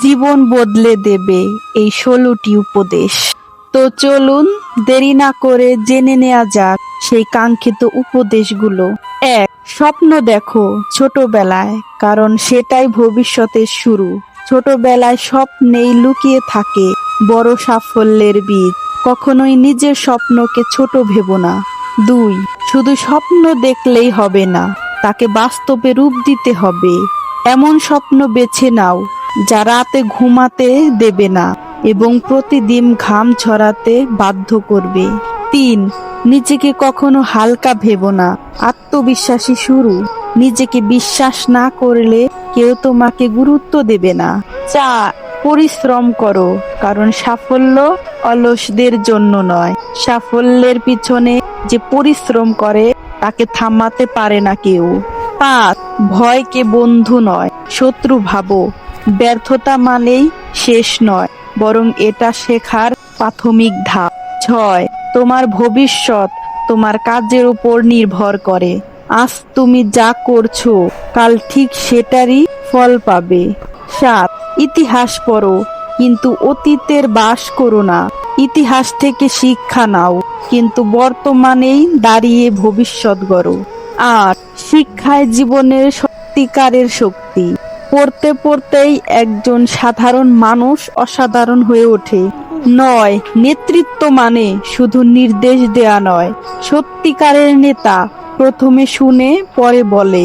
জীবন বদলে দেবে এই ১৬টি উপদেশ। তো চলুন দেরি না করে জেনে নেওয়া যাক সেই কাঙ্ক্ষিত উপদেশগুলো। ১. স্বপ্ন দেখো ছোটবেলায়, কারণ সেটাই ভবিষ্যতের শুরু। ছোটবেলায় স্বপ্নেই লুকিয়ে থাকে বড় সাফল্যের বীজ। কখনোই নিজের স্বপ্নকে ছোট ভেবো না। ২. শুধু স্বপ্ন দেখলেই হবে না, তাকে বাস্তবে রূপ দিতে হবে। এমন স্বপ্ন বেছে নাও যা রাতে ঘুমাতে দেবে না এবং প্রতিদিন ঘাম ঝরাতে বাধ্য করবে। ৩. নিজেকে কখনো হালকা ভেবো না, আত্মবিশ্বাসী শুরু। নিজেকে বিশ্বাস না করলে কেউ তোমাকে গুরুত্ব দেবে না। ৪. পরিশ্রম করো, কারণ সাফল্য অলসদের জন্য নয়। সাফল্যের পিছনে যে পরিশ্রম করে তাকে থামাতে পারে না কেউ। ৫. ভয়কে বন্ধু নয়, শত্রু ভাবো। ব্যর্থতা মানেই শেষ নয়, বরং এটা শেখার প্রাথমিক ধাপ। ৬. তোমার ভবিষ্যৎ তোমার কাজের উপর নির্ভর করে। আজ তুমি যা করছো কাল ঠিক সেটারই ফল পাবে। ৭. ইতিহাস পড়ো, কিন্তু অতীতের বাস করো না। ইতিহাস থেকে শিক্ষা নাও, কিন্তু বর্তমানেই দাঁড়িয়ে ভবিষ্যৎ গড়ো। ৮. শিক্ষায় জীবনের সত্যিকারের শক্তি। পড়তে পড়তেই একজন সাধারণ মানুষ অসাধারণ হয়ে ওঠে। ৯. নেতৃত্ব মানে শুধু নির্দেশ দেয়া নয়, সত্যিকারের নেতা প্রথমে শুনে পরে বলে।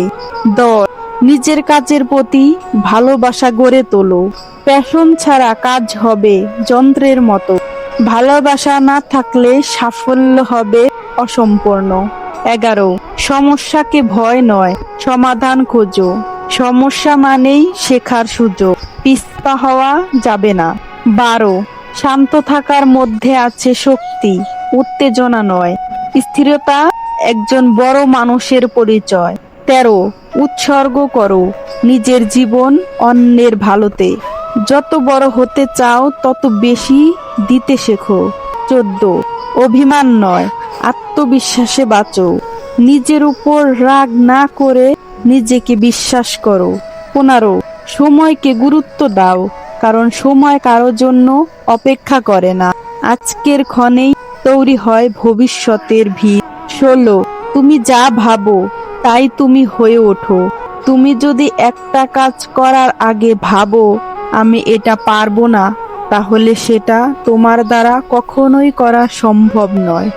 ১০. নিজের কাজের প্রতি ভালোবাসা গড়ে তোলো। প্যাশন ছাড়া কাজ হবে যন্ত্রের মতো। ভালোবাসা না থাকলে সাফল্য হবে অসম্পূর্ণ। ১১. সমস্যাকে ভয় নয়, সমাধান খোঁজো। সমস্যা মানেই শেখার সুযোগ, পিছপা হওয়া যাবে না। ১২. শান্ত থাকার মধ্যে আছে শক্তি, উত্তেজনা নয়। স্থিরতা একজন বড় মানুষের পরিচয়। ১৩. উৎসর্গ করো নিজের জীবন অন্যের ভালোতে। যত বড় হতে চাও তত বেশি দিতে শেখো। ১৪. অভিমান নয়, আত্মবিশ্বাসে বাঁচো। নিজের উপর রাগ না করে নিজেকে বিশ্বাস করো। ১৫. সময়কে গুরুত্ব দাও, কারণ সময় কারোর জন্য অপেক্ষা করে না। আজকের ক্ষণেই তৈরি হয় ভবিষ্যতের ভিত। ১৬. তুমি যা ভাবো তাই তুমি হয়ে ওঠো। তুমি যদি একটা কাজ করার আগে ভাবো আমি এটা পারবো না, তাহলে সেটা তোমার দ্বারা কখনোই করা সম্ভব নয়।